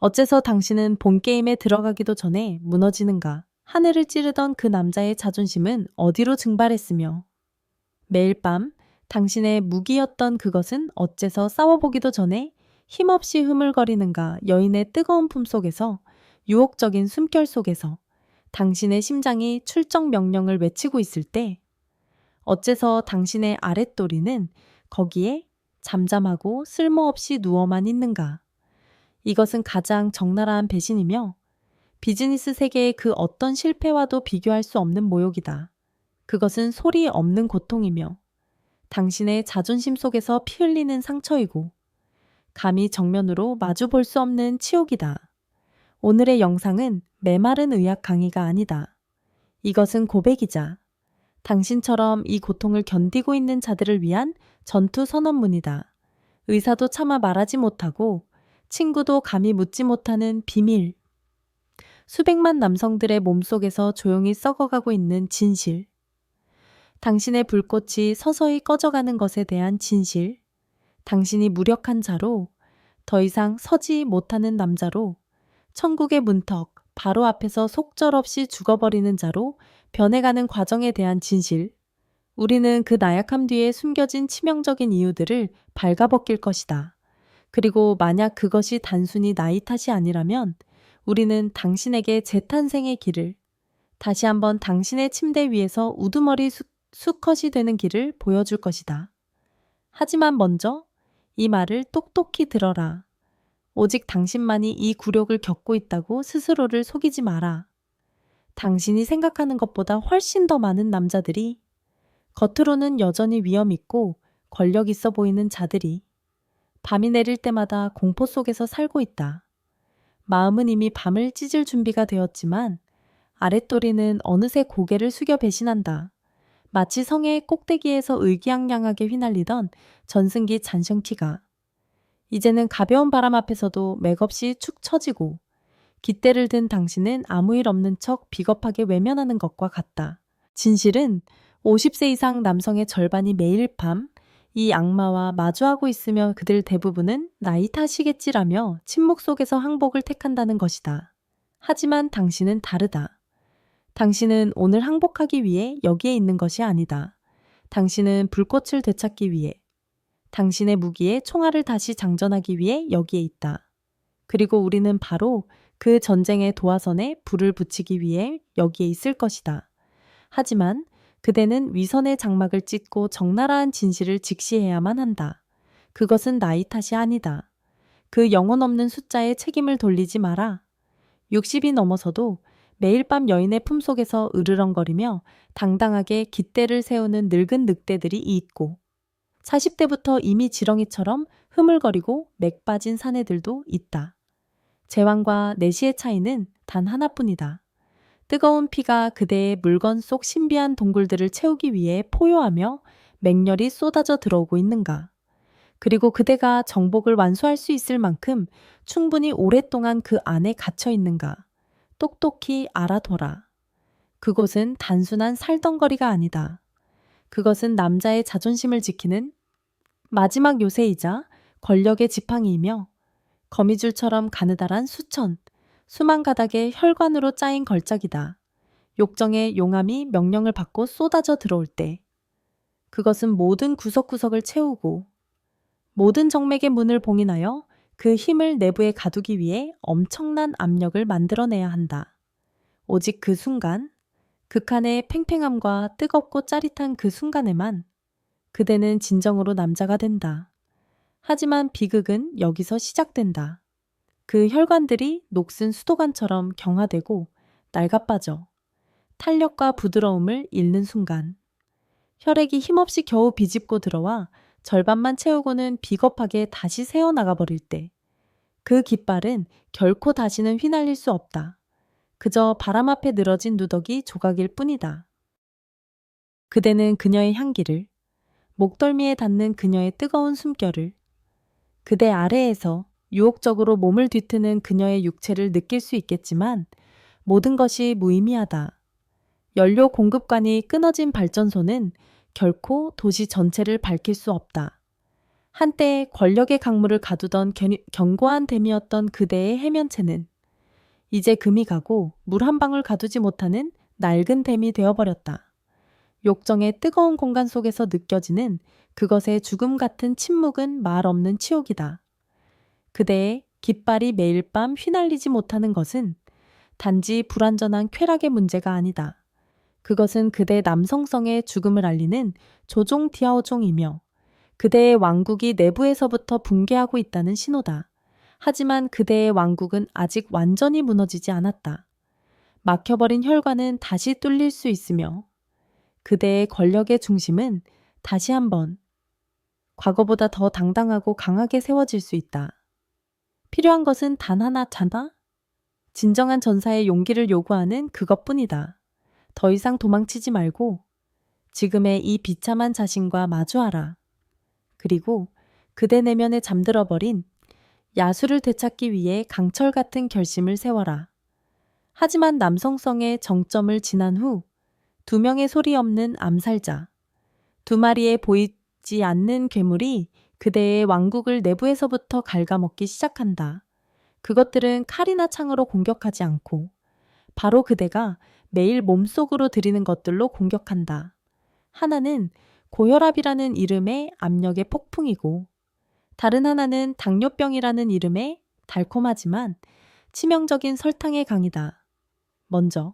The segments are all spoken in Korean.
어째서 당신은 본 게임에 들어가기도 전에 무너지는가? 하늘을 찌르던 그 남자의 자존심은 어디로 증발했으며 매일 밤 당신의 무기였던 그것은 어째서 싸워보기도 전에 힘없이 흐물거리는가? 여인의 뜨거운 품속에서, 유혹적인 숨결 속에서 당신의 심장이 출정 명령을 외치고 있을 때 어째서 당신의 아랫도리는 거기에 잠잠하고 쓸모없이 누워만 있는가? 이것은 가장 적나라한 배신이며 비즈니스 세계의 그 어떤 실패와도 비교할 수 없는 모욕이다. 그것은 소리 없는 고통이며 당신의 자존심 속에서 피 흘리는 상처이고 감히 정면으로 마주 볼 수 없는 치욕이다. 오늘의 영상은 메마른 의학 강의가 아니다. 이것은 고백이자 당신처럼 이 고통을 견디고 있는 자들을 위한 전투 선언문이다. 의사도 차마 말하지 못하고 친구도 감히 묻지 못하는 비밀. 수백만 남성들의 몸속에서 조용히 썩어가고 있는 진실. 당신의 불꽃이 서서히 꺼져가는 것에 대한 진실. 당신이 무력한 자로, 더 이상 서지 못하는 남자로, 천국의 문턱 바로 앞에서 속절없이 죽어버리는 자로 변해가는 과정에 대한 진실. 우리는 그 나약함 뒤에 숨겨진 치명적인 이유들을 발가벗길 것이다. 그리고 만약 그것이 단순히 나이 탓이 아니라면 우리는 당신에게 재탄생의 길을, 다시 한번 당신의 침대 위에서 우두머리 수컷이 되는 길을 보여줄 것이다. 하지만 먼저 이 말을 똑똑히 들어라. 오직 당신만이 이 굴욕을 겪고 있다고 스스로를 속이지 마라. 당신이 생각하는 것보다 훨씬 더 많은 남자들이, 겉으로는 여전히 위험 있고 권력 있어 보이는 자들이 밤이 내릴 때마다 공포 속에서 살고 있다. 마음은 이미 밤을 찢을 준비가 되었지만 아랫도리는 어느새 고개를 숙여 배신한다. 마치 성의 꼭대기에서 의기양양하게 휘날리던 전승기 잔성키가 이제는 가벼운 바람 앞에서도 맥없이 축 처지고 깃대를 든 당신은 아무 일 없는 척 비겁하게 외면하는 것과 같다. 진실은 50세 이상 남성의 절반이 매일 밤 이 악마와 마주하고 있으며 그들 대부분은 나이 탓이겠지라며 침묵 속에서 항복을 택한다는 것이다. 하지만 당신은 다르다. 당신은 오늘 항복하기 위해 여기에 있는 것이 아니다. 당신은 불꽃을 되찾기 위해, 당신의 무기에 총알을 다시 장전하기 위해 여기에 있다. 그리고 우리는 바로 그 전쟁의 도화선에 불을 붙이기 위해 여기에 있을 것이다. 하지만 그대는 위선의 장막을 찢고 적나라한 진실을 직시해야만 한다. 그것은 나이 탓이 아니다. 그 영혼 없는 숫자에 책임을 돌리지 마라. 60이 넘어서도 매일 밤 여인의 품속에서 으르렁거리며 당당하게 깃대를 세우는 늙은 늑대들이 있고 40대부터 이미 지렁이처럼 흐물거리고 맥 빠진 사내들도 있다. 제왕과 내시의 차이는 단 하나뿐이다. 뜨거운 피가 그대의 물건 속 신비한 동굴들을 채우기 위해 포효하며 맹렬히 쏟아져 들어오고 있는가. 그리고 그대가 정복을 완수할 수 있을 만큼 충분히 오랫동안 그 안에 갇혀 있는가. 똑똑히 알아둬라. 그곳은 단순한 살덩거리가 아니다. 그것은 남자의 자존심을 지키는 마지막 요새이자 권력의 지팡이이며 거미줄처럼 가느다란 수만 가닥의 혈관으로 짜인 걸작이다. 욕정의 용암이 명령을 받고 쏟아져 들어올 때 그것은 모든 구석구석을 채우고 모든 정맥의 문을 봉인하여 그 힘을 내부에 가두기 위해 엄청난 압력을 만들어내야 한다. 오직 그 순간, 극한의 팽팽함과 뜨겁고 짜릿한 그 순간에만 그대는 진정으로 남자가 된다. 하지만 비극은 여기서 시작된다. 그 혈관들이 녹슨 수도관처럼 경화되고 낡아빠져 탄력과 부드러움을 잃는 순간 혈액이 힘없이 겨우 비집고 들어와 절반만 채우고는 비겁하게 다시 새어나가 버릴 때 그 깃발은 결코 다시는 휘날릴 수 없다. 그저 바람 앞에 늘어진 누더기 조각일 뿐이다. 그대는 그녀의 향기를, 목덜미에 닿는 그녀의 뜨거운 숨결을, 그대 아래에서 유혹적으로 몸을 뒤트는 그녀의 육체를 느낄 수 있겠지만 모든 것이 무의미하다. 연료 공급관이 끊어진 발전소는 결코 도시 전체를 밝힐 수 없다. 한때 권력의 강물을 가두던 견고한 댐이었던 그대의 해면체는 이제 금이 가고 물 한 방울 가두지 못하는 낡은 댐이 되어버렸다. 욕정의 뜨거운 공간 속에서 느껴지는 그것의 죽음 같은 침묵은 말 없는 치욕이다. 그대의 깃발이 매일 밤 휘날리지 못하는 것은 단지 불완전한 쾌락의 문제가 아니다. 그것은 그대 남성성의 죽음을 알리는 조종 디아오종이며 그대의 왕국이 내부에서부터 붕괴하고 있다는 신호다. 하지만 그대의 왕국은 아직 완전히 무너지지 않았다. 막혀버린 혈관은 다시 뚫릴 수 있으며 그대의 권력의 중심은 다시 한번 과거보다 더 당당하고 강하게 세워질 수 있다. 필요한 것은 단 하나잖아? 진정한 전사의 용기를 요구하는 그것뿐이다. 더 이상 도망치지 말고 지금의 이 비참한 자신과 마주하라. 그리고 그대 내면에 잠들어 버린 야수를 되찾기 위해 강철 같은 결심을 세워라. 하지만 남성성의 정점을 지난 후 두 명의 소리 없는 암살자, 두 마리의 보이지 않는 괴물이 그대의 왕국을 내부에서부터 갉아먹기 시작한다. 그것들은 칼이나 창으로 공격하지 않고 바로 그대가 매일 몸속으로 들이는 것들로 공격한다. 하나는 고혈압이라는 이름의 압력의 폭풍이고 다른 하나는 당뇨병이라는 이름의 달콤하지만 치명적인 설탕의 강이다. 먼저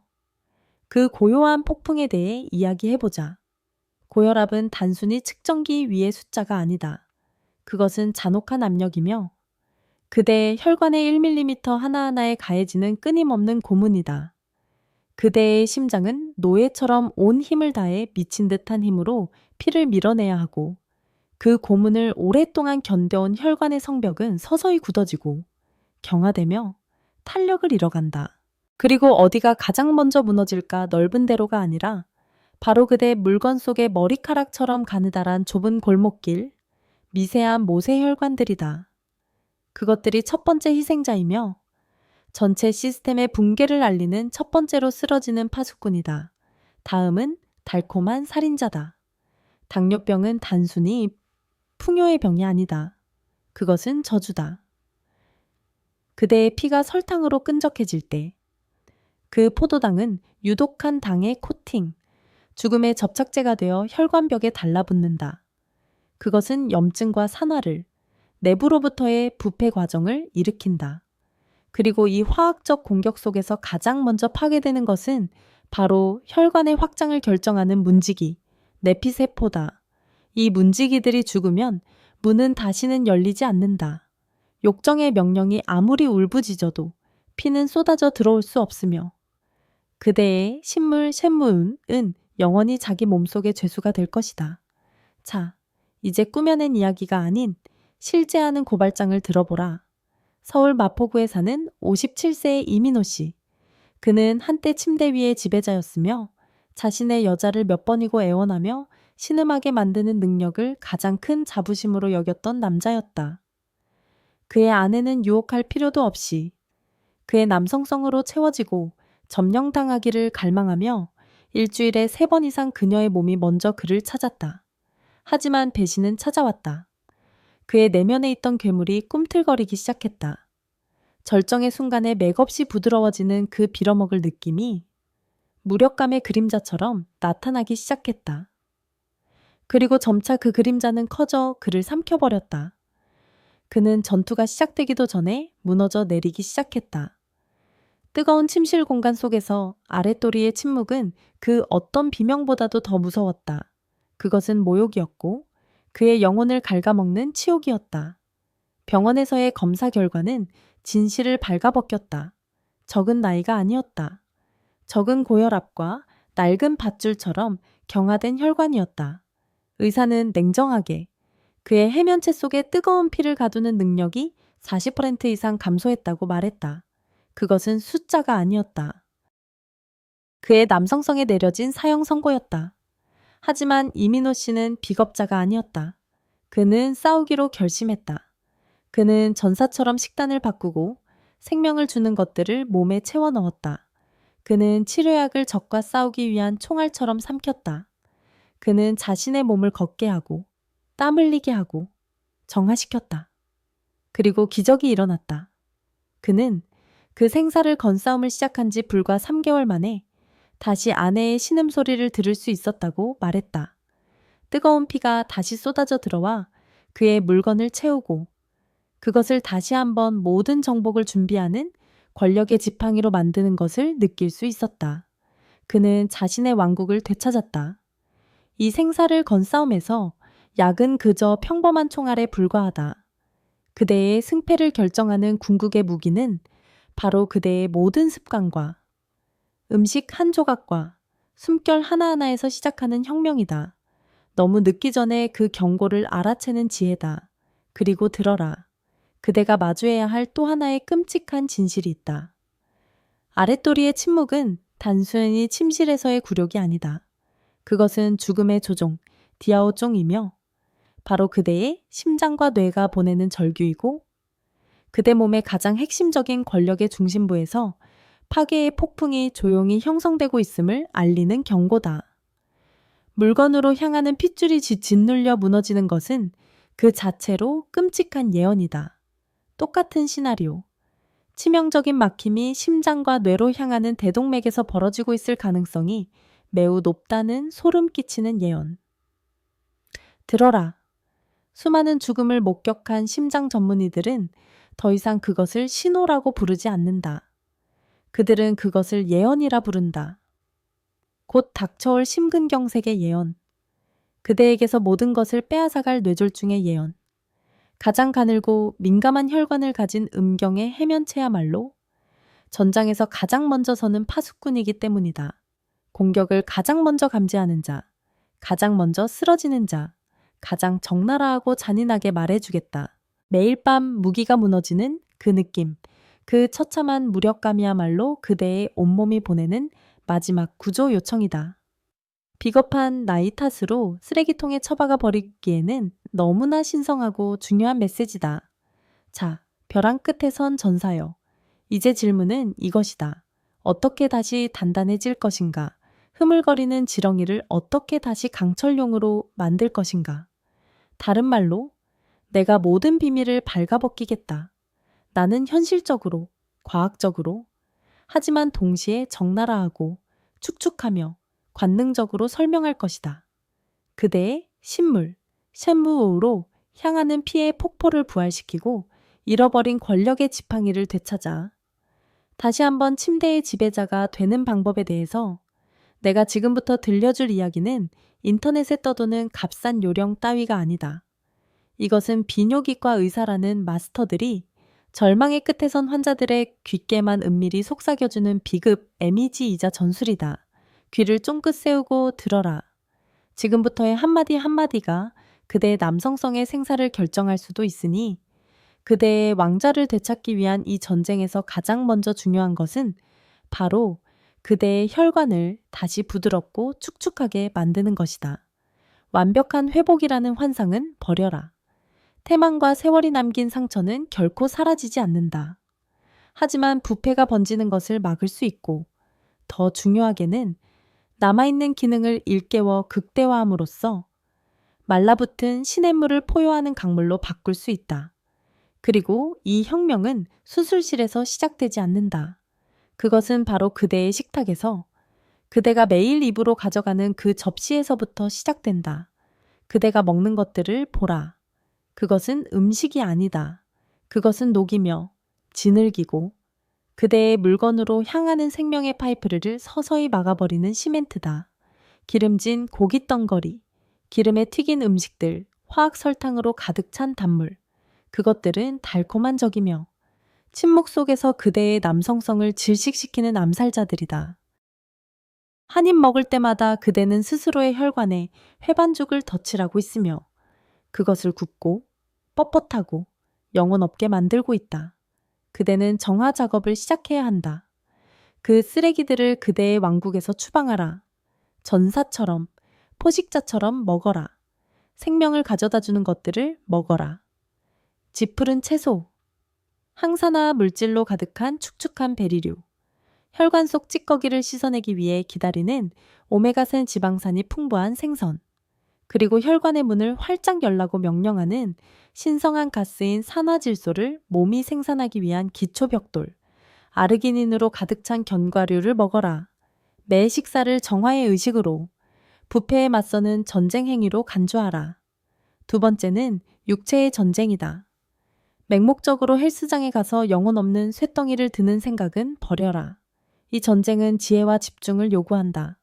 그 고요한 폭풍에 대해 이야기해보자. 고혈압은 단순히 측정기 위의 숫자가 아니다. 그것은 잔혹한 압력이며 그대의 혈관의 1mm 하나하나에 가해지는 끊임없는 고문이다. 그대의 심장은 노예처럼 온 힘을 다해 미친 듯한 힘으로 피를 밀어내야 하고 그 고문을 오랫동안 견뎌온 혈관의 성벽은 서서히 굳어지고 경화되며 탄력을 잃어간다. 그리고 어디가 가장 먼저 무너질까 넓은 대로가 아니라 바로 그대 물건 속의 머리카락처럼 가느다란 좁은 골목길, 미세한 모세 혈관들이다. 그것들이 첫 번째 희생자이며 전체 시스템의 붕괴를 알리는 첫 번째로 쓰러지는 파수꾼이다. 다음은 달콤한 살인자다. 당뇨병은 단순히 풍요의 병이 아니다. 그것은 저주다. 그대의 피가 설탕으로 끈적해질 때 그 포도당은 유독한 당의 코팅, 죽음의 접착제가 되어 혈관벽에 달라붙는다. 그것은 염증과 산화를, 내부로부터의 부패 과정을 일으킨다. 그리고 이 화학적 공격 속에서 가장 먼저 파괴되는 것은 바로 혈관의 확장을 결정하는 문지기, 내피세포다. 이 문지기들이 죽으면 문은 다시는 열리지 않는다. 욕정의 명령이 아무리 울부짖어도 피는 쏟아져 들어올 수 없으며 그대의 신물 샘문은 영원히 자기 몸속의 죄수가 될 것이다. 자, 이제 꾸며낸 이야기가 아닌 실제하는 고발장을 들어보라. 서울 마포구에 사는 57세의 이민호 씨. 그는 한때 침대 위의 지배자였으며 자신의 여자를 몇 번이고 애원하며 신음하게 만드는 능력을 가장 큰 자부심으로 여겼던 남자였다. 그의 아내는 유혹할 필요도 없이 그의 남성성으로 채워지고 점령당하기를 갈망하며 일주일에 3번 이상 그녀의 몸이 먼저 그를 찾았다. 하지만 배신은 찾아왔다. 그의 내면에 있던 괴물이 꿈틀거리기 시작했다. 절정의 순간에 맥없이 부드러워지는 그 빌어먹을 느낌이 무력감의 그림자처럼 나타나기 시작했다. 그리고 점차 그 그림자는 커져 그를 삼켜버렸다. 그는 전투가 시작되기도 전에 무너져 내리기 시작했다. 뜨거운 침실 공간 속에서 아랫도리의 침묵은 그 어떤 비명보다도 더 무서웠다. 그것은 모욕이었고 그의 영혼을 갉아먹는 치욕이었다. 병원에서의 검사 결과는 진실을 발가벗겼다. 적은 나이가 아니었다. 적은 고혈압과 낡은 밧줄처럼 경화된 혈관이었다. 의사는 냉정하게 그의 해면체 속에 뜨거운 피를 가두는 능력이 40% 이상 감소했다고 말했다. 그것은 숫자가 아니었다. 그의 남성성에 내려진 사형 선고였다. 하지만 이민호 씨는 비겁자가 아니었다. 그는 싸우기로 결심했다. 그는 전사처럼 식단을 바꾸고 생명을 주는 것들을 몸에 채워 넣었다. 그는 치료약을 적과 싸우기 위한 총알처럼 삼켰다. 그는 자신의 몸을 걷게 하고 땀 흘리게 하고 정화시켰다. 그리고 기적이 일어났다. 그는 그 생사를 건 싸움을 시작한 지 불과 3개월 만에 다시 아내의 신음소리를 들을 수 있었다고 말했다. 뜨거운 피가 다시 쏟아져 들어와 그의 물건을 채우고 그것을 다시 한번 모든 정복을 준비하는 권력의 지팡이로 만드는 것을 느낄 수 있었다. 그는 자신의 왕국을 되찾았다. 이 생사를 건 싸움에서 약은 그저 평범한 총알에 불과하다. 그대의 승패를 결정하는 궁극의 무기는 바로 그대의 모든 습관과 음식 한 조각과 숨결 하나하나에서 시작하는 혁명이다. 너무 늦기 전에 그 경고를 알아채는 지혜다. 그리고 들어라. 그대가 마주해야 할 또 하나의 끔찍한 진실이 있다. 아랫도리의 침묵은 단순히 침실에서의 굴욕이 아니다. 그것은 죽음의 조종, 디아오종이며 바로 그대의 심장과 뇌가 보내는 절규이고 그대 몸의 가장 핵심적인 권력의 중심부에서 파괴의 폭풍이 조용히 형성되고 있음을 알리는 경고다. 물건으로 향하는 핏줄이 짓눌려 무너지는 것은 그 자체로 끔찍한 예언이다. 똑같은 시나리오. 치명적인 막힘이 심장과 뇌로 향하는 대동맥에서 벌어지고 있을 가능성이 매우 높다는 소름 끼치는 예언. 들어라. 수많은 죽음을 목격한 심장 전문의들은 더 이상 그것을 신호라고 부르지 않는다. 그들은 그것을 예언이라 부른다. 곧 닥쳐올 심근경색의 예언. 그대에게서 모든 것을 빼앗아갈 뇌졸중의 예언. 가장 가늘고 민감한 혈관을 가진 음경의 해면체야말로 전장에서 가장 먼저 서는 파수꾼이기 때문이다. 공격을 가장 먼저 감지하는 자, 가장 먼저 쓰러지는 자, 가장 적나라하고 잔인하게 말해주겠다. 매일 밤 무기가 무너지는 그 느낌, 그 처참한 무력감이야말로 그대의 온몸이 보내는 마지막 구조 요청이다. 비겁한 나이 탓으로 쓰레기통에 처박아 버리기에는 너무나 신성하고 중요한 메시지다. 자, 벼랑 끝에 선 전사여. 이제 질문은 이것이다. 어떻게 다시 단단해질 것인가? 흐물거리는 지렁이를 어떻게 다시 강철용으로 만들 것인가? 다른 말로 내가 모든 비밀을 발가벗기겠다. 나는 현실적으로, 과학적으로, 하지만 동시에 적나라하고 축축하며 관능적으로 설명할 것이다. 그대의 신물, 쇳무오로 향하는 피의 폭포를 부활시키고 잃어버린 권력의 지팡이를 되찾아 다시 한번 침대의 지배자가 되는 방법에 대해서 내가 지금부터 들려줄 이야기는 인터넷에 떠도는 값싼 요령 따위가 아니다. 이것은 비뇨기과 의사라는 마스터들이 절망의 끝에 선 환자들의 귓게만 은밀히 속삭여주는 비급 MEG이자 전술이다. 귀를 쫑긋 세우고 들어라. 지금부터의 한마디 한마디가 그대의 남성성의 생사를 결정할 수도 있으니 그대의 왕자를 되찾기 위한 이 전쟁에서 가장 먼저 중요한 것은 바로 그대의 혈관을 다시 부드럽고 축축하게 만드는 것이다. 완벽한 회복이라는 환상은 버려라. 태만과 세월이 남긴 상처는 결코 사라지지 않는다. 하지만 부패가 번지는 것을 막을 수 있고 더 중요하게는 남아있는 기능을 일깨워 극대화함으로써 말라붙은 시냇물을 포효하는 강물로 바꿀 수 있다. 그리고 이 혁명은 수술실에서 시작되지 않는다. 그것은 바로 그대의 식탁에서 그대가 매일 입으로 가져가는 그 접시에서부터 시작된다. 그대가 먹는 것들을 보라. 그것은 음식이 아니다. 그것은 녹이며 지늘기고 그대의 물건으로 향하는 생명의 파이프를 서서히 막아버리는 시멘트다. 기름진 고기 덩거리, 기름에 튀긴 음식들, 화학 설탕으로 가득 찬 단물. 그것들은 달콤한 적이며 침묵 속에서 그대의 남성성을 질식시키는 암살자들이다. 한 입 먹을 때마다 그대는 스스로의 혈관에 회반죽을 덧칠하고 있으며 그것을 굽고 뻣뻣하고 영혼 없게 만들고 있다. 그대는 정화 작업을 시작해야 한다. 그 쓰레기들을 그대의 왕국에서 추방하라. 전사처럼, 포식자처럼 먹어라. 생명을 가져다 주는 것들을 먹어라. 지푸른 채소, 항산화 물질로 가득한 축축한 베리류, 혈관 속 찌꺼기를 씻어내기 위해 기다리는 오메가산 지방산이 풍부한 생선, 그리고 혈관의 문을 활짝 열라고 명령하는 신성한 가스인 산화질소를 몸이 생산하기 위한 기초벽돌, 아르기닌으로 가득 찬 견과류를 먹어라. 매 식사를 정화의 의식으로, 부패에 맞서는 전쟁 행위로 간주하라. 두 번째는 육체의 전쟁이다. 맹목적으로 헬스장에 가서 영혼 없는 쇳덩이를 드는 생각은 버려라. 이 전쟁은 지혜와 집중을 요구한다.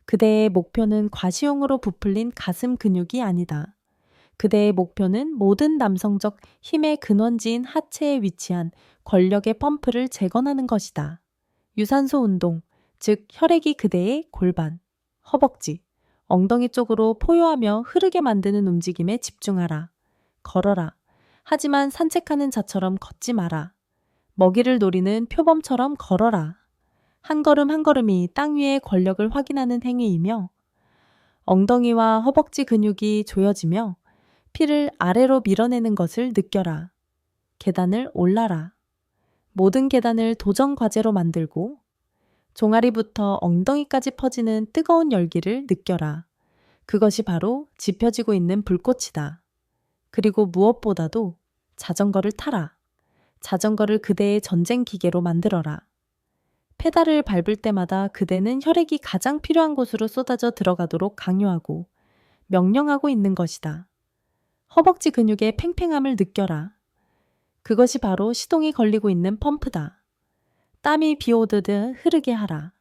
그대의 목표는 과시용으로 부풀린 가슴 근육이 아니다. 그대의 목표는 모든 남성적 힘의 근원지인 하체에 위치한 권력의 펌프를 재건하는 것이다. 유산소 운동, 즉 혈액이 그대의 골반, 허벅지, 엉덩이 쪽으로 포효하며 흐르게 만드는 움직임에 집중하라. 걸어라. 하지만 산책하는 자처럼 걷지 마라. 먹이를 노리는 표범처럼 걸어라. 한 걸음 한 걸음이 땅 위의 권력을 확인하는 행위이며 엉덩이와 허벅지 근육이 조여지며 피를 아래로 밀어내는 것을 느껴라. 계단을 올라라. 모든 계단을 도전 과제로 만들고 종아리부터 엉덩이까지 퍼지는 뜨거운 열기를 느껴라. 그것이 바로 지펴지고 있는 불꽃이다. 그리고 무엇보다도 자전거를 타라. 자전거를 그대의 전쟁 기계로 만들어라. 페달을 밟을 때마다 그대는 혈액이 가장 필요한 곳으로 쏟아져 들어가도록 강요하고 명령하고 있는 것이다. 허벅지 근육의 팽팽함을 느껴라. 그것이 바로 시동이 걸리고 있는 펌프다. 땀이 비오듯 흐르게 하라.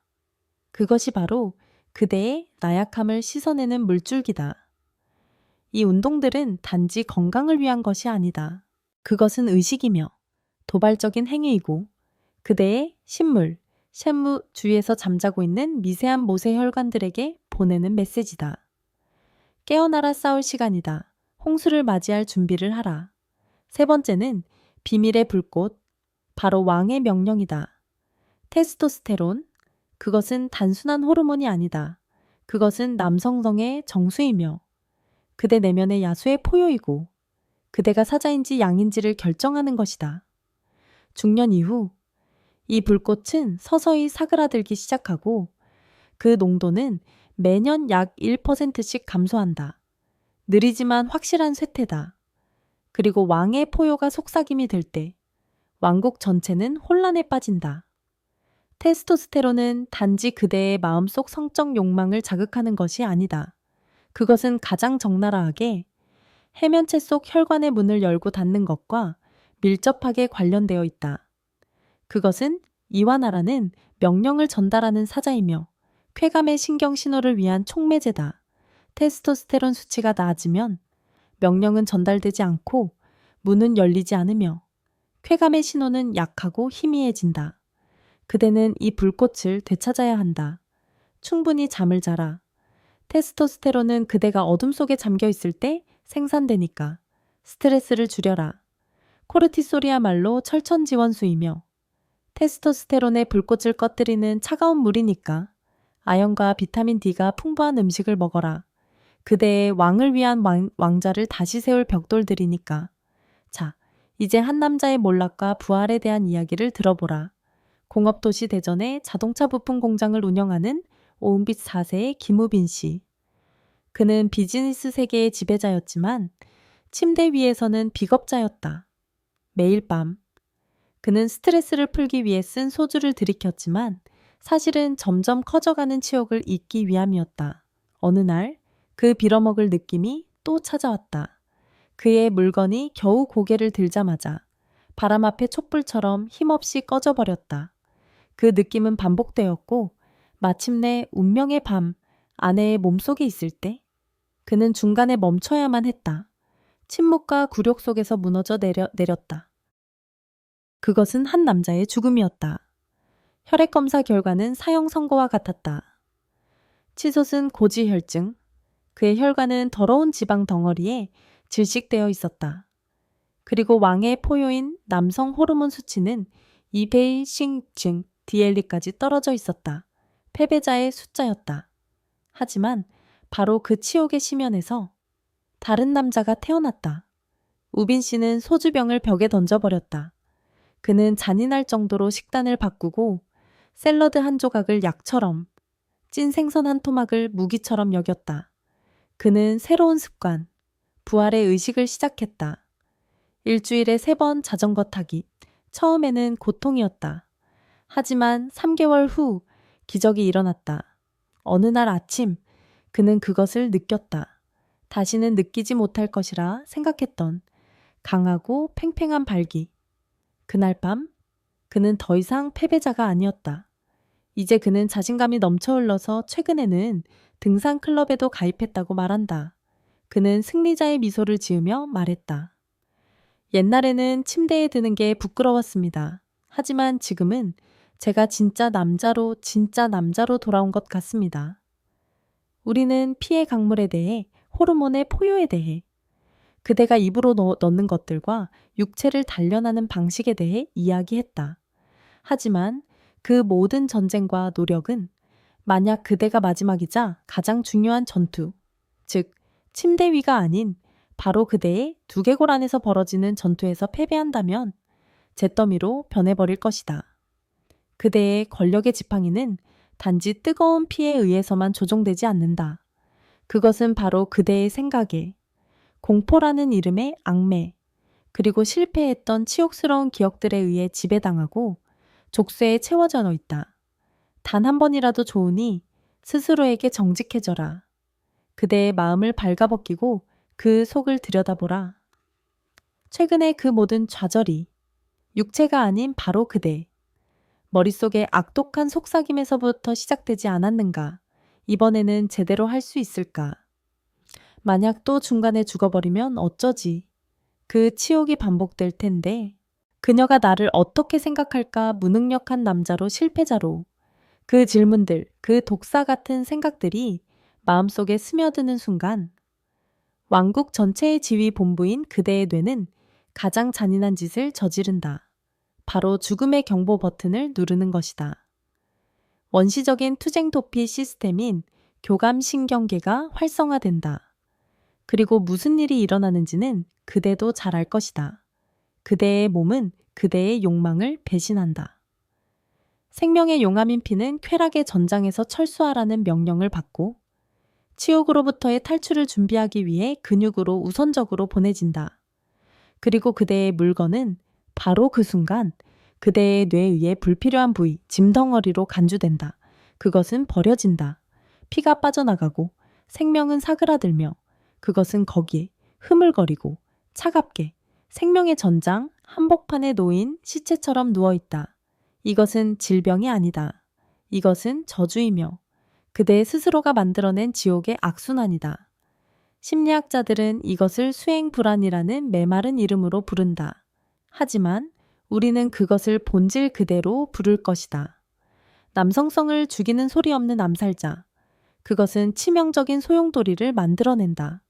그것이 바로 그대의 나약함을 씻어내는 물줄기다. 이 운동들은 단지 건강을 위한 것이 아니다. 그것은 의식이며 도발적인 행위이고 그대의 신물, 샘무 주위에서 잠자고 있는 미세한 모세 혈관들에게 보내는 메시지다. 깨어나라 싸울 시간이다. 홍수를 맞이할 준비를 하라. 세 번째는 비밀의 불꽃, 바로 왕의 명령이다. 테스토스테론, 그것은 단순한 호르몬이 아니다. 그것은 남성성의 정수이며 그대 내면의 야수의 포효이고 그대가 사자인지 양인지를 결정하는 것이다. 중년 이후 이 불꽃은 서서히 사그라들기 시작하고 그 농도는 매년 약 1%씩 감소한다. 느리지만 확실한 쇠퇴다. 그리고 왕의 포효가 속삭임이 될 때 왕국 전체는 혼란에 빠진다. 테스토스테론은 단지 그대의 마음속 성적 욕망을 자극하는 것이 아니다. 그것은 가장 적나라하게 해면체 속 혈관의 문을 열고 닫는 것과 밀접하게 관련되어 있다. 그것은 이완하라는 명령을 전달하는 사자이며 쾌감의 신경 신호를 위한 촉매제다. 테스토스테론 수치가 낮으면 명령은 전달되지 않고 문은 열리지 않으며 쾌감의 신호는 약하고 희미해진다. 그대는 이 불꽃을 되찾아야 한다. 충분히 잠을 자라. 테스토스테론은 그대가 어둠 속에 잠겨 있을 때 생산되니까 스트레스를 줄여라. 코르티솔이야말로 철천지원수이며 테스토스테론의 불꽃을 꺼뜨리는 차가운 물이니까 아연과 비타민 D가 풍부한 음식을 먹어라. 그대의 왕을 위한 왕자를 다시 세울 벽돌들이니까. 자, 이제 한 남자의 몰락과 부활에 대한 이야기를 들어보라. 공업도시 대전의 자동차 부품 공장을 운영하는 오은빛 4세의 김우빈 씨. 그는 비즈니스 세계의 지배자였지만 침대 위에서는 비겁자였다. 매일 밤 그는 스트레스를 풀기 위해 쓴 소주를 들이켰지만 사실은 점점 커져가는 치욕을 잊기 위함이었다. 어느 날 그 빌어먹을 느낌이 또 찾아왔다. 그의 물건이 겨우 고개를 들자마자 바람 앞에 촛불처럼 힘없이 꺼져버렸다. 그 느낌은 반복되었고 마침내 운명의 밤 아내의 몸속에 있을 때 그는 중간에 멈춰야만 했다. 침묵과 굴욕 속에서 무너져 내렸다. 그것은 한 남자의 죽음이었다. 혈액검사 결과는 사형 선고와 같았다. 치솟은 고지혈증, 그의 혈관은 더러운 지방 덩어리에 질식되어 있었다. 그리고 왕의 포효인 남성 호르몬 수치는 2배의 DLE까지 떨어져 있었다. 패배자의 숫자였다. 하지만 바로 그 치욕의 심연에서 다른 남자가 태어났다. 우빈 씨는 소주병을 벽에 던져버렸다. 그는 잔인할 정도로 식단을 바꾸고 샐러드 한 조각을 약처럼, 찐 생선 한 토막을 무기처럼 여겼다. 그는 새로운 습관, 부활의 의식을 시작했다. 일주일에 3번 자전거 타기. 처음에는 고통이었다. 하지만 3개월 후 기적이 일어났다. 어느 날 아침 그는 그것을 느꼈다. 다시는 느끼지 못할 것이라 생각했던 강하고 팽팽한 발기. 그날 밤 그는 더 이상 패배자가 아니었다. 이제 그는 자신감이 넘쳐 흘러서 최근에는 등산 클럽에도 가입했다고 말한다. 그는 승리자의 미소를 지으며 말했다. 옛날에는 침대에 드는 게 부끄러웠습니다. 하지만 지금은 제가 진짜 남자로 돌아온 것 같습니다. 우리는 피의 강물에 대해, 호르몬의 포효에 대해, 그대가 입으로 넣는 것들과 육체를 단련하는 방식에 대해 이야기했다. 하지만 그 모든 전쟁과 노력은 만약 그대가 마지막이자 가장 중요한 전투, 즉 침대 위가 아닌 바로 그대의 두개골 안에서 벌어지는 전투에서 패배한다면 잿더미로 변해버릴 것이다. 그대의 권력의 지팡이는 단지 뜨거운 피에 의해서만 조종되지 않는다. 그것은 바로 그대의 생각에, 공포라는 이름의 악매, 그리고 실패했던 치욕스러운 기억들에 의해 지배당하고 족쇄에 채워져 있다. 단 한 번이라도 좋으니 스스로에게 정직해져라. 그대의 마음을 발가벗기고 그 속을 들여다보라. 최근에 그 모든 좌절이 육체가 아닌 바로 그대. 머릿속의 악독한 속삭임에서부터 시작되지 않았는가? 이번에는 제대로 할 수 있을까? 만약 또 중간에 죽어버리면 어쩌지? 그 치욕이 반복될 텐데. 그녀가 나를 어떻게 생각할까? 무능력한 남자로 실패자로. 그 질문들, 그 독사 같은 생각들이 마음속에 스며드는 순간 왕국 전체의 지휘 본부인 그대의 뇌는 가장 잔인한 짓을 저지른다. 바로 죽음의 경보 버튼을 누르는 것이다. 원시적인 투쟁 도피 시스템인 교감신경계가 활성화된다. 그리고 무슨 일이 일어나는지는 그대도 잘 알 것이다. 그대의 몸은 그대의 욕망을 배신한다. 생명의 용암인 피는 쾌락의 전장에서 철수하라는 명령을 받고 치욕으로부터의 탈출을 준비하기 위해 근육으로 우선적으로 보내진다. 그리고 그대의 물건은 바로 그 순간 그대의 뇌에 의해 불필요한 부위, 짐덩어리로 간주된다. 그것은 버려진다. 피가 빠져나가고 생명은 사그라들며 그것은 거기에 흐물거리고 차갑게 생명의 전장 한복판에 놓인 시체처럼 누워있다. 이것은 질병이 아니다. 이것은 저주이며 그대 스스로가 만들어낸 지옥의 악순환이다. 심리학자들은 이것을 수행불안이라는 메마른 이름으로 부른다. 하지만 우리는 그것을 본질 그대로 부를 것이다. 남성성을 죽이는 소리 없는 암살자. 그것은 치명적인 소용돌이를 만들어낸다.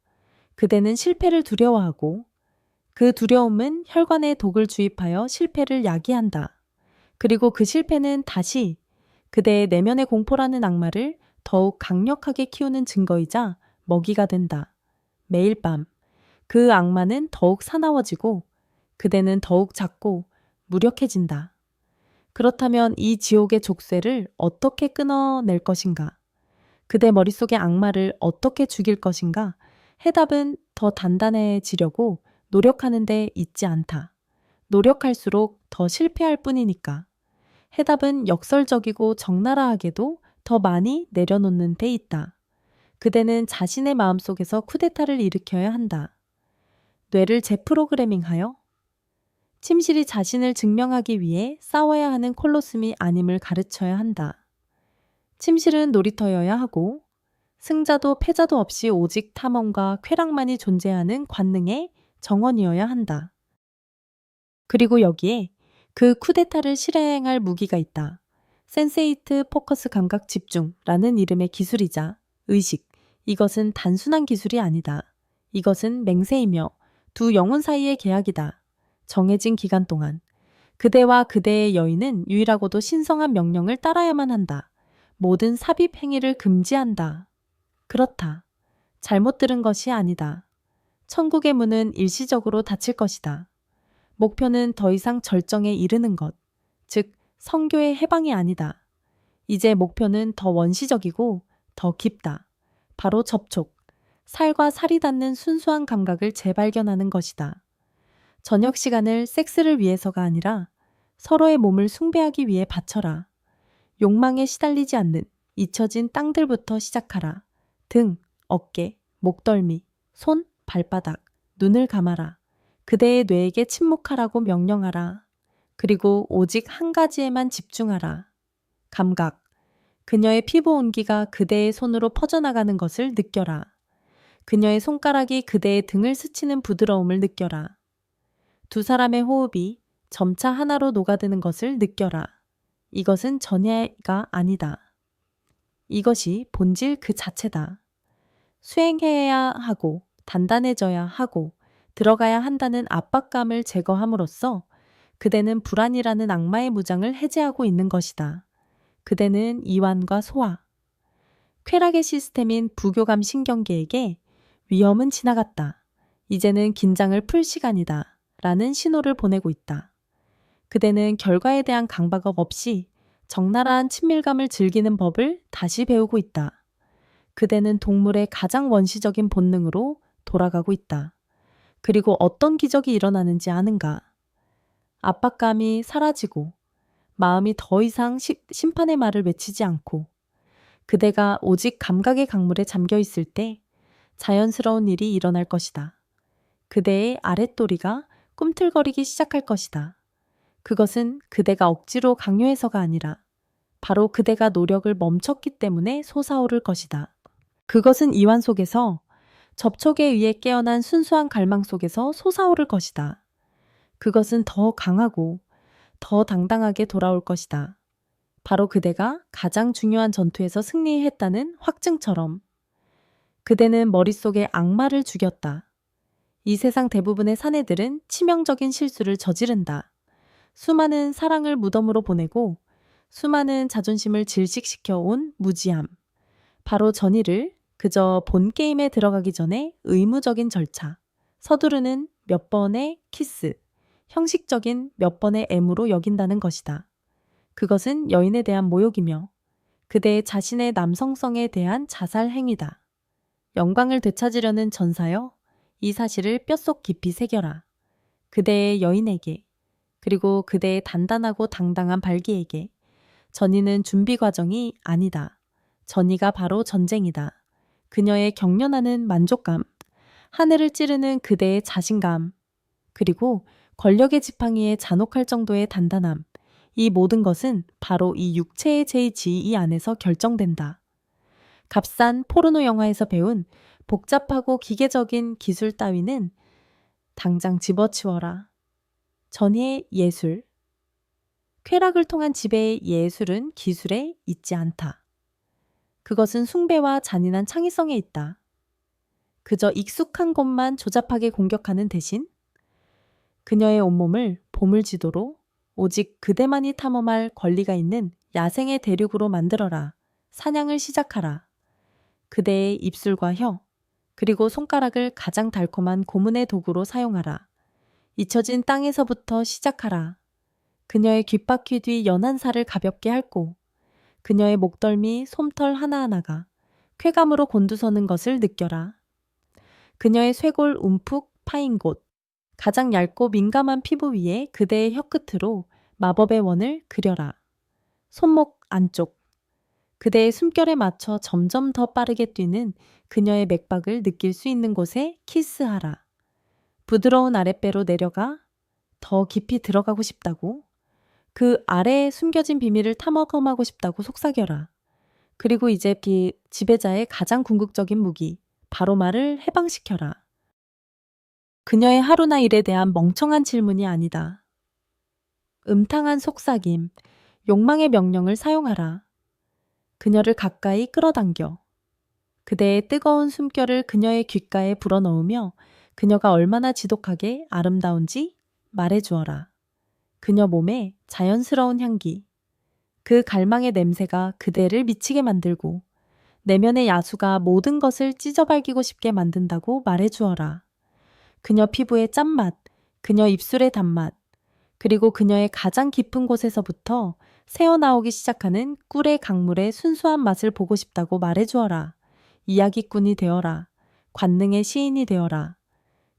그대는 실패를 두려워하고 그 두려움은 혈관에 독을 주입하여 실패를 야기한다. 그리고 그 실패는 다시 그대의 내면의 공포라는 악마를 더욱 강력하게 키우는 증거이자 먹이가 된다. 매일 밤 그 악마는 더욱 사나워지고 그대는 더욱 작고 무력해진다. 그렇다면 이 지옥의 족쇄를 어떻게 끊어낼 것인가? 그대 머릿속의 악마를 어떻게 죽일 것인가? 해답은 더 단단해지려고 노력하는 데 있지 않다. 노력할수록 더 실패할 뿐이니까. 해답은 역설적이고 적나라하게도 더 많이 내려놓는 데 있다. 그대는 자신의 마음속에서 쿠데타를 일으켜야 한다. 뇌를 재프로그래밍하여 침실이 자신을 증명하기 위해 싸워야 하는 콜로슴이 아님을 가르쳐야 한다. 침실은 놀이터여야 하고 승자도 패자도 없이 오직 탐험과 쾌락만이 존재하는 관능의 정원이어야 한다. 그리고 여기에 그 쿠데타를 실행할 무기가 있다. 센세이트 포커스 감각 집중라는 이름의 기술이자 의식. 이것은 단순한 기술이 아니다. 이것은 맹세이며 두 영혼 사이의 계약이다. 정해진 기간 동안 그대와 그대의 여인은 유일하고도 신성한 명령을 따라야만 한다. 모든 삽입 행위를 금지한다. 그렇다. 잘못 들은 것이 아니다. 천국의 문은 일시적으로 닫힐 것이다. 목표는 더 이상 절정에 이르는 것, 즉 성교의 해방이 아니다. 이제 목표는 더 원시적이고 더 깊다. 바로 접촉, 살과 살이 닿는 순수한 감각을 재발견하는 것이다. 저녁 시간을 섹스를 위해서가 아니라 서로의 몸을 숭배하기 위해 바쳐라. 욕망에 시달리지 않는 잊혀진 땅들부터 시작하라. 등, 어깨, 목덜미, 손, 발바닥, 눈을 감아라. 그대의 뇌에게 침묵하라고 명령하라. 그리고 오직 한 가지에만 집중하라. 감각. 그녀의 피부 온기가 그대의 손으로 퍼져나가는 것을 느껴라. 그녀의 손가락이 그대의 등을 스치는 부드러움을 느껴라. 두 사람의 호흡이 점차 하나로 녹아드는 것을 느껴라. 이것은 전야가 아니다. 이것이 본질 그 자체다. 수행해야 하고 단단해져야 하고 들어가야 한다는 압박감을 제거함으로써 그대는 불안이라는 악마의 무장을 해제하고 있는 것이다. 그대는 이완과 소화. 쾌락의 시스템인 부교감 신경계에게 위험은 지나갔다. 이제는 긴장을 풀 시간이다. 라는 신호를 보내고 있다. 그대는 결과에 대한 강박업 없이 적나라한 친밀감을 즐기는 법을 다시 배우고 있다. 그대는 동물의 가장 원시적인 본능으로 돌아가고 있다. 그리고 어떤 기적이 일어나는지 아는가? 압박감이 사라지고 마음이 더 이상 심판의 말을 외치지 않고 그대가 오직 감각의 강물에 잠겨 있을 때 자연스러운 일이 일어날 것이다. 그대의 아랫도리가 꿈틀거리기 시작할 것이다. 그것은 그대가 억지로 강요해서가 아니라 바로 그대가 노력을 멈췄기 때문에 솟아오를 것이다. 그것은 이완 속에서 접촉에 의해 깨어난 순수한 갈망 속에서 솟아오를 것이다. 그것은 더 강하고 더 당당하게 돌아올 것이다. 바로 그대가 가장 중요한 전투에서 승리했다는 확증처럼. 그대는 머릿속에 악마를 죽였다. 이 세상 대부분의 사내들은 치명적인 실수를 저지른다. 수많은 사랑을 무덤으로 보내고 수많은 자존심을 질식시켜 온 무지함. 바로 전의를 그저 본 게임에 들어가기 전에 의무적인 절차, 서두르는 몇 번의 키스, 형식적인 몇 번의 M으로 여긴다는 것이다. 그것은 여인에 대한 모욕이며 그대의 자신의 남성성에 대한 자살 행위다. 영광을 되찾으려는 전사여, 이 사실을 뼛속 깊이 새겨라. 그대의 여인에게, 그리고 그대의 단단하고 당당한 발기에게 전의는 준비 과정이 아니다. 전의가 바로 전쟁이다. 그녀의 경련하는 만족감, 하늘을 찌르는 그대의 자신감, 그리고 권력의 지팡이에 잔혹할 정도의 단단함, 이 모든 것은 바로 이 육체의 제2지위 안에서 결정된다. 값싼 포르노 영화에서 배운 복잡하고 기계적인 기술 따위는 당장 집어치워라. 전의의 예술. 쾌락을 통한 지배의 예술은 기술에 있지 않다. 그것은 숭배와 잔인한 창의성에 있다. 그저 익숙한 것만 조잡하게 공격하는 대신 그녀의 온몸을 보물지도로 오직 그대만이 탐험할 권리가 있는 야생의 대륙으로 만들어라. 사냥을 시작하라. 그대의 입술과 혀, 그리고 손가락을 가장 달콤한 고문의 도구로 사용하라. 잊혀진 땅에서부터 시작하라. 그녀의 귓바퀴 뒤 연한 살을 가볍게 핥고 그녀의 목덜미, 솜털 하나하나가 쾌감으로 곤두서는 것을 느껴라. 그녀의 쇄골 움푹 파인 곳, 가장 얇고 민감한 피부 위에 그대의 혀끝으로 마법의 원을 그려라. 손목 안쪽, 그대의 숨결에 맞춰 점점 더 빠르게 뛰는 그녀의 맥박을 느낄 수 있는 곳에 키스하라. 부드러운 아랫배로 내려가 더 깊이 들어가고 싶다고, 그 아래에 숨겨진 비밀을 탐험하고 싶다고 속삭여라. 그리고 이제 지배자의 가장 궁극적인 무기, 바로 말을 해방시켜라. 그녀의 하루나 일에 대한 멍청한 질문이 아니다. 음탕한 속삭임, 욕망의 명령을 사용하라. 그녀를 가까이 끌어당겨. 그대의 뜨거운 숨결을 그녀의 귓가에 불어넣으며 그녀가 얼마나 지독하게 아름다운지 말해주어라. 그녀 몸에 자연스러운 향기, 그 갈망의 냄새가 그대를 미치게 만들고 내면의 야수가 모든 것을 찢어발기고 싶게 만든다고 말해주어라. 그녀 피부의 짠맛, 그녀 입술의 단맛, 그리고 그녀의 가장 깊은 곳에서부터 새어나오기 시작하는 꿀의 강물의 순수한 맛을 보고 싶다고 말해주어라. 이야기꾼이 되어라. 관능의 시인이 되어라.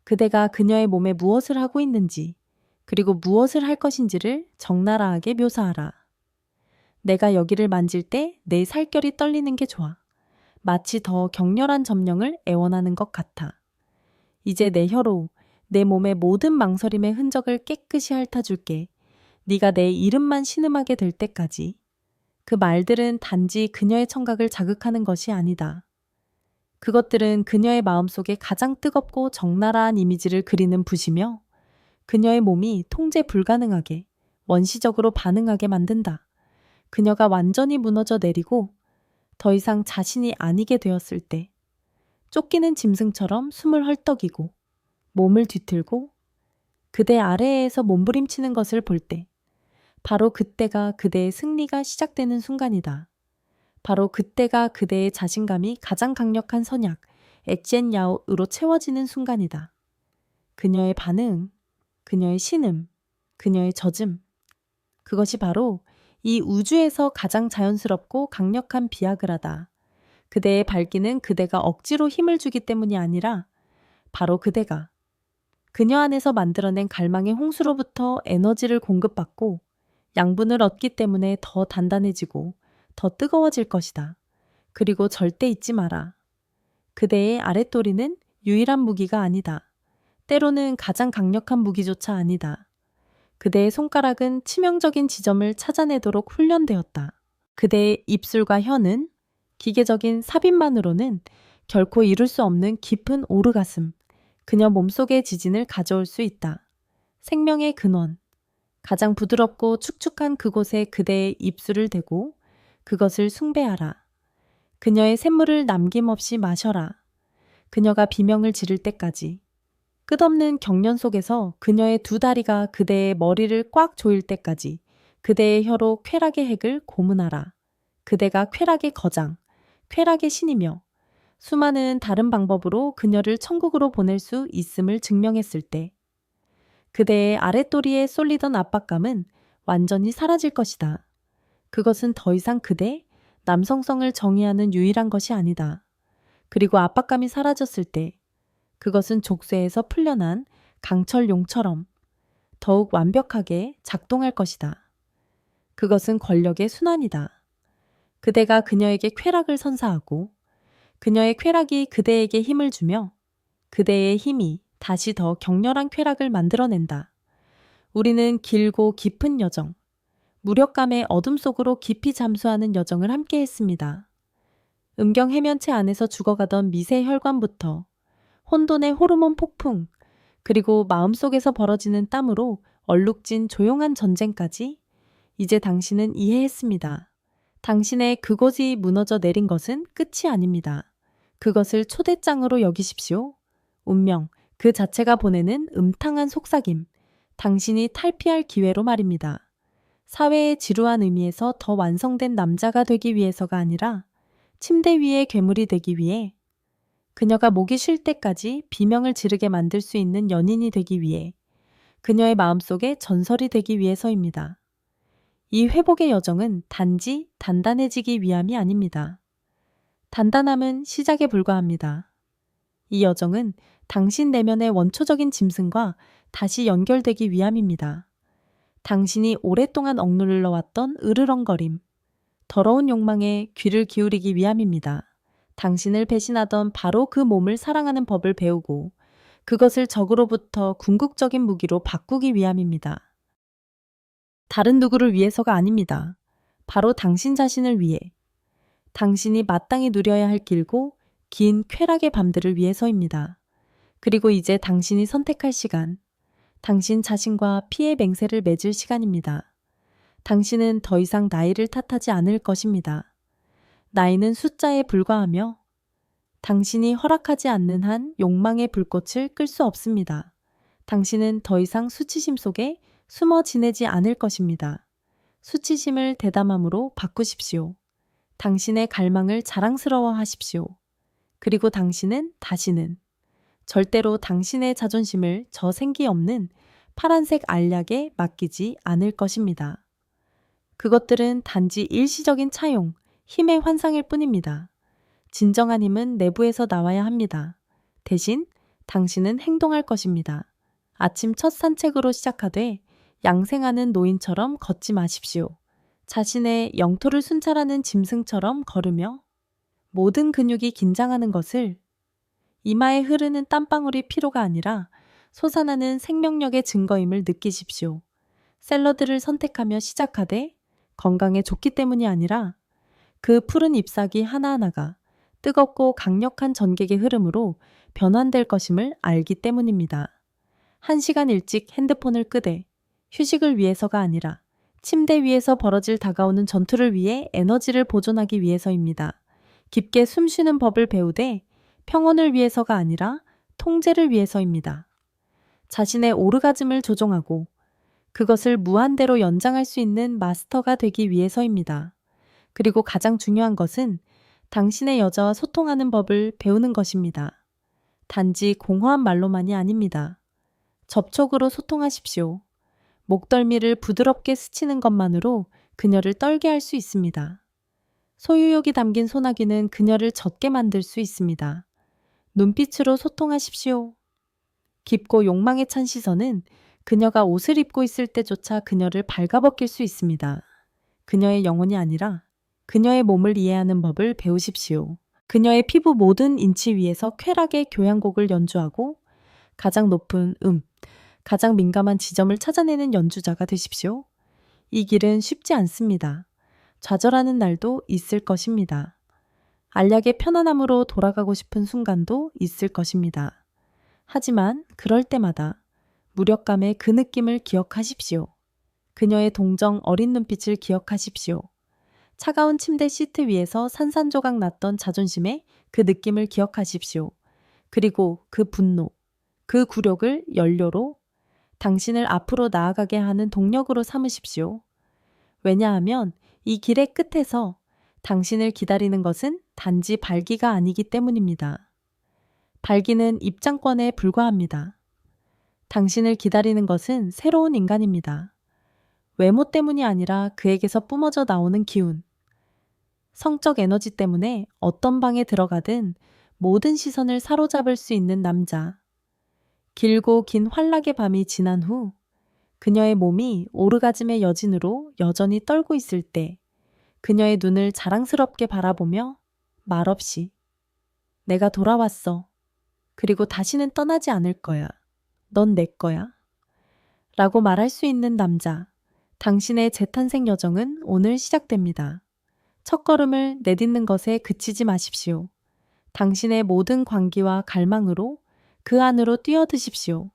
그대가 그녀의 몸에 무엇을 하고 있는지, 그리고 무엇을 할 것인지를 적나라하게 묘사하라. 내가 여기를 만질 때 내 살결이 떨리는 게 좋아. 마치 더 격렬한 점령을 애원하는 것 같아. 이제 내 혀로 내 몸의 모든 망설임의 흔적을 깨끗이 핥아줄게. 네가 내 이름만 신음하게 될 때까지. 그 말들은 단지 그녀의 청각을 자극하는 것이 아니다. 그것들은 그녀의 마음속에 가장 뜨겁고 적나라한 이미지를 그리는 붓이며 그녀의 몸이 통제 불가능하게 원시적으로 반응하게 만든다. 그녀가 완전히 무너져 내리고 더 이상 자신이 아니게 되었을 때 쫓기는 짐승처럼 숨을 헐떡이고 몸을 뒤틀고 그대 아래에서 몸부림치는 것을 볼 때 바로 그때가 그대의 승리가 시작되는 순간이다. 바로 그때가 그대의 자신감이 가장 강력한 선약, 에첸 야오으로 채워지는 순간이다. 그녀의 반응, 그녀의 신음, 그녀의 젖음. 그것이 바로 이 우주에서 가장 자연스럽고 강력한 비아그라다. 그대의 발기는 그대가 억지로 힘을 주기 때문이 아니라 바로 그대가 그녀 안에서 만들어낸 갈망의 홍수로부터 에너지를 공급받고 양분을 얻기 때문에 더 단단해지고 더 뜨거워질 것이다. 그리고 절대 잊지 마라. 그대의 아랫도리는 유일한 무기가 아니다. 때로는 가장 강력한 무기조차 아니다. 그대의 손가락은 치명적인 지점을 찾아내도록 훈련되었다. 그대의 입술과 혀는 기계적인 삽입만으로는 결코 이룰 수 없는 깊은 오르가슴, 그녀 몸속의 지진을 가져올 수 있다. 생명의 근원, 가장 부드럽고 축축한 그곳에 그대의 입술을 대고 그것을 숭배하라. 그녀의 샘물을 남김없이 마셔라. 그녀가 비명을 지를 때까지. 끝없는 경련 속에서 그녀의 두 다리가 그대의 머리를 꽉 조일 때까지 그대의 혀로 쾌락의 핵을 고문하라. 그대가 쾌락의 거장, 쾌락의 신이며 수많은 다른 방법으로 그녀를 천국으로 보낼 수 있음을 증명했을 때 그대의 아랫도리에 쏠리던 압박감은 완전히 사라질 것이다. 그것은 더 이상 그대 남성성을 정의하는 유일한 것이 아니다. 그리고 압박감이 사라졌을 때 그것은 족쇄에서 풀려난 강철용처럼 더욱 완벽하게 작동할 것이다. 그것은 권력의 순환이다. 그대가 그녀에게 쾌락을 선사하고 그녀의 쾌락이 그대에게 힘을 주며 그대의 힘이 다시 더 격렬한 쾌락을 만들어낸다. 우리는 길고 깊은 여정, 무력감의 어둠 속으로 깊이 잠수하는 여정을 함께 했습니다. 음경 해면체 안에서 죽어가던 미세 혈관부터 혼돈의 호르몬 폭풍, 그리고 마음속에서 벌어지는 땀으로 얼룩진 조용한 전쟁까지 이제 당신은 이해했습니다. 당신의 그곳이 무너져 내린 것은 끝이 아닙니다. 그것을 초대장으로 여기십시오. 운명, 그 자체가 보내는 음탕한 속삭임, 당신이 탈피할 기회로 말입니다. 사회의 지루한 의미에서 더 완성된 남자가 되기 위해서가 아니라 침대 위의 괴물이 되기 위해 그녀가 목이 쉴 때까지 비명을 지르게 만들 수 있는 연인이 되기 위해 그녀의 마음속에 전설이 되기 위해서입니다. 이 회복의 여정은 단지 단단해지기 위함이 아닙니다. 단단함은 시작에 불과합니다. 이 여정은 당신 내면의 원초적인 짐승과 다시 연결되기 위함입니다. 당신이 오랫동안 억눌러 왔던 으르렁거림, 더러운 욕망에 귀를 기울이기 위함입니다. 당신을 배신하던 바로 그 몸을 사랑하는 법을 배우고 그것을 적으로부터 궁극적인 무기로 바꾸기 위함입니다. 다른 누구를 위해서가 아닙니다. 바로 당신 자신을 위해. 당신이 마땅히 누려야 할 길고 긴 쾌락의 밤들을 위해서입니다. 그리고 이제 당신이 선택할 시간, 당신 자신과 피의 맹세를 맺을 시간입니다. 당신은 더 이상 나이를 탓하지 않을 것입니다. 나이는 숫자에 불과하며 당신이 허락하지 않는 한 욕망의 불꽃을 끌 수 없습니다. 당신은 더 이상 수치심 속에 숨어 지내지 않을 것입니다. 수치심을 대담함으로 바꾸십시오. 당신의 갈망을 자랑스러워 하십시오. 그리고 당신은 다시는 절대로 당신의 자존심을 저 생기 없는 파란색 알약에 맡기지 않을 것입니다. 그것들은 단지 일시적인 차용, 힘의 환상일 뿐입니다. 진정한 힘은 내부에서 나와야 합니다. 대신 당신은 행동할 것입니다. 아침 첫 산책으로 시작하되 양생하는 노인처럼 걷지 마십시오. 자신의 영토를 순찰하는 짐승처럼 걸으며 모든 근육이 긴장하는 것을 이마에 흐르는 땀방울이 피로가 아니라 솟아나는 생명력의 증거임을 느끼십시오. 샐러드를 선택하며 시작하되 건강에 좋기 때문이 아니라 그 푸른 잎사귀 하나하나가 뜨겁고 강력한 전객의 흐름으로 변환될 것임을 알기 때문입니다. 1시간 일찍 핸드폰을 끄되 휴식을 위해서가 아니라 침대 위에서 벌어질 다가오는 전투를 위해 에너지를 보존하기 위해서입니다. 깊게 숨쉬는 법을 배우되 평온을 위해서가 아니라 통제를 위해서입니다. 자신의 오르가즘을 조종하고 그것을 무한대로 연장할 수 있는 마스터가 되기 위해서입니다. 그리고 가장 중요한 것은 당신의 여자와 소통하는 법을 배우는 것입니다. 단지 공허한 말로만이 아닙니다. 접촉으로 소통하십시오. 목덜미를 부드럽게 스치는 것만으로 그녀를 떨게 할 수 있습니다. 소유욕이 담긴 소나기는 그녀를 젖게 만들 수 있습니다. 눈빛으로 소통하십시오. 깊고 욕망에 찬 시선은 그녀가 옷을 입고 있을 때조차 그녀를 발가벗길 수 있습니다. 그녀의 영혼이 아니라 그녀의 몸을 이해하는 법을 배우십시오. 그녀의 피부 모든 인치 위에서 쾌락의 교향곡을 연주하고 가장 높은 가장 민감한 지점을 찾아내는 연주자가 되십시오. 이 길은 쉽지 않습니다. 좌절하는 날도 있을 것입니다. 알약의 편안함으로 돌아가고 싶은 순간도 있을 것입니다. 하지만 그럴 때마다 무력감의 그 느낌을 기억하십시오. 그녀의 동정 어린 눈빛을 기억하십시오. 차가운 침대 시트 위에서 산산조각 났던 자존심의 그 느낌을 기억하십시오. 그리고 그 분노, 그 굴욕을 연료로 당신을 앞으로 나아가게 하는 동력으로 삼으십시오. 왜냐하면 이 길의 끝에서 당신을 기다리는 것은 단지 발기가 아니기 때문입니다. 발기는 입장권에 불과합니다. 당신을 기다리는 것은 새로운 인간입니다. 외모 때문이 아니라 그에게서 뿜어져 나오는 기운. 성적 에너지 때문에 어떤 방에 들어가든 모든 시선을 사로잡을 수 있는 남자. 길고 긴 환락의 밤이 지난 후 그녀의 몸이 오르가즘의 여진으로 여전히 떨고 있을 때 그녀의 눈을 자랑스럽게 바라보며 말없이 내가 돌아왔어. 그리고 다시는 떠나지 않을 거야. 넌 내 거야. 라고 말할 수 있는 남자. 당신의 재탄생 여정은 오늘 시작됩니다. 첫걸음을 내딛는 것에 그치지 마십시오. 당신의 모든 광기와 갈망으로 그 안으로 뛰어드십시오.